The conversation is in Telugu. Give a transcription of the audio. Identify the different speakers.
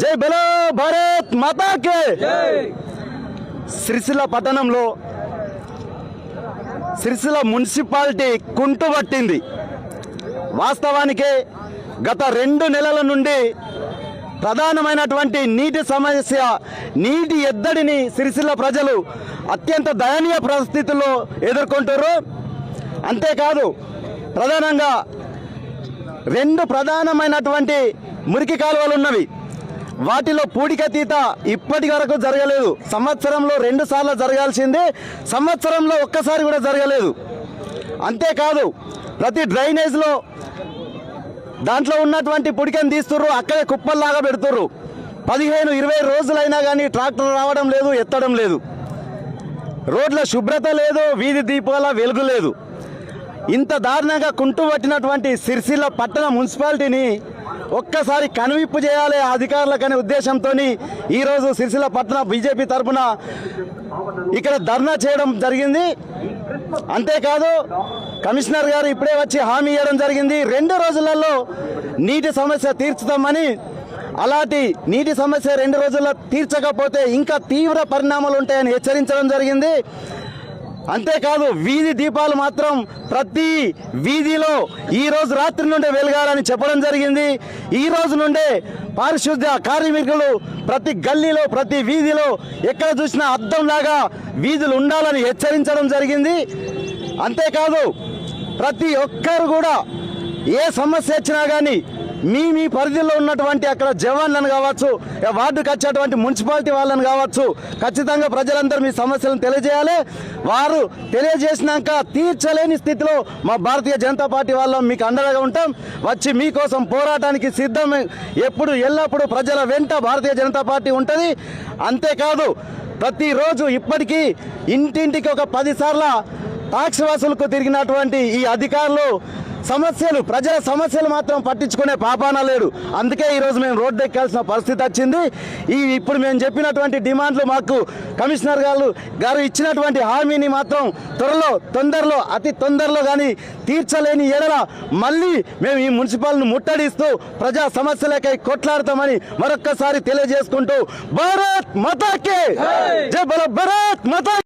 Speaker 1: జై బలో భారత్ మాతాకే. సిరిసిల్ల పట్టణంలో సిరిసిల్ల మున్సిపాలిటీ కుంటుపట్టింది. వాస్తవానికి గత 2 నెలల నుండి ప్రధానమైనటువంటి నీటి సమస్య, నీటి ఎద్దడిని సిరిసిల్ల ప్రజలు అత్యంత దయనీయ పరిస్థితుల్లో ఎదుర్కొంటారు. అంతేకాదు, ప్రధానంగా 2 ప్రధానమైనటువంటి మురికి కాలువలు ఉన్నవి. వాటిలో పూడికతీత ఇప్పటి వరకు జరగలేదు. సంవత్సరంలో 2 సార్లు జరగాల్సింది, సంవత్సరంలో ఒక్కసారి కూడా జరగలేదు. అంతేకాదు, ప్రతి డ్రైనేజ్లో దాంట్లో ఉన్నటువంటి పుడికని తీస్తుర్రు, అక్కడే కుప్పల్లాగా పెడుతుర్రు. 15-20 రోజులైనా కానీ ట్రాక్టర్ రావడం లేదు, ఎత్తడం లేదు. రోడ్ల శుభ్రత లేదు, వీధి దీపాల వెలుగు లేదు. ఇంత దారుణంగా కుంటుపట్టినటువంటి సిరిసిల్ల పట్టణ మున్సిపాలిటీని ఒక్కసారి కనువిప్పు చేయాలి అధికారులకనే ఉద్దేశంతో ఈరోజు సిరిసిల్ల పట్టణ బీజేపీ తరఫున ఇక్కడ ధర్నా చేయడం జరిగింది. అంతేకాదు, కమిషనర్ గారు ఇప్పుడే వచ్చి హామీ ఇవ్వడం జరిగింది, 2 రోజులలో నీటి సమస్య తీర్చుతామని. అలాంటి నీటి సమస్య 2 రోజుల్లో తీర్చకపోతే ఇంకా తీవ్ర పరిణామాలు ఉంటాయని హెచ్చరించడం జరిగింది. అంతేకాదు, వీధి దీపాలు మాత్రం ప్రతి వీధిలో ఈ రోజు రాత్రి నుండే వెలగాలని చెప్పడం జరిగింది. ఈ రోజు నుండే పారిశుద్ధ్య కార్మికులు ప్రతి గల్లీలో, ప్రతి వీధిలో ఎక్కడ చూసినా అద్దంలాగా వీధులు ఉండాలని హెచ్చరించడం జరిగింది. అంతేకాదు, ప్రతి ఒక్కరు కూడా ఏ సమస్య వచ్చినా కానీ మీ పరిధిలో ఉన్నటువంటి అక్కడ జవాన్లను కావచ్చు, వార్డుకు వచ్చేటువంటి మున్సిపాలిటీ వాళ్ళని కావచ్చు, ఖచ్చితంగా ప్రజలందరూ మీ సమస్యలను తెలియజేయాలి. వారు తెలియజేసినాక తీర్చలేని స్థితిలో మా భారతీయ జనతా పార్టీ వాళ్ళం మీకు అండగా ఉంటాం. వచ్చి మీకోసం పోరాటానికి సిద్ధం. ఎప్పుడు ఎల్లప్పుడూ ప్రజల వెంట భారతీయ జనతా పార్టీ ఉంటుంది. అంతేకాదు, ప్రతిరోజు ఇప్పటికీ ఇంటింటికి ఒక 10 సార్ల టాక్స్ వసూలుకు తిరిగినటువంటి ఈ అధికారులు ప్రజల సమస్యలు మాత్రం పట్టించుకునే పాపాన లేడు. అందుకే ఈరోజు మేము రోడ్డు ఎక్కాల్సిన పరిస్థితి వచ్చింది. ఇప్పుడు మేము చెప్పినటువంటి డిమాండ్లు మాకు కమిషనర్ గారు ఇచ్చినటువంటి హామీని మాత్రం తొందరలో అతి తొందరలో కానీ తీర్చలేని ఎడల మళ్ళీ మేము ఈ మున్సిపాలిటీని ముట్టడిస్తూ ప్రజా సమస్యలకై కొట్లాడతామని మరొక్కసారి తెలియజేసుకుంటూ భారత్ మాతాకే జై. బలో భారత్ మాతా.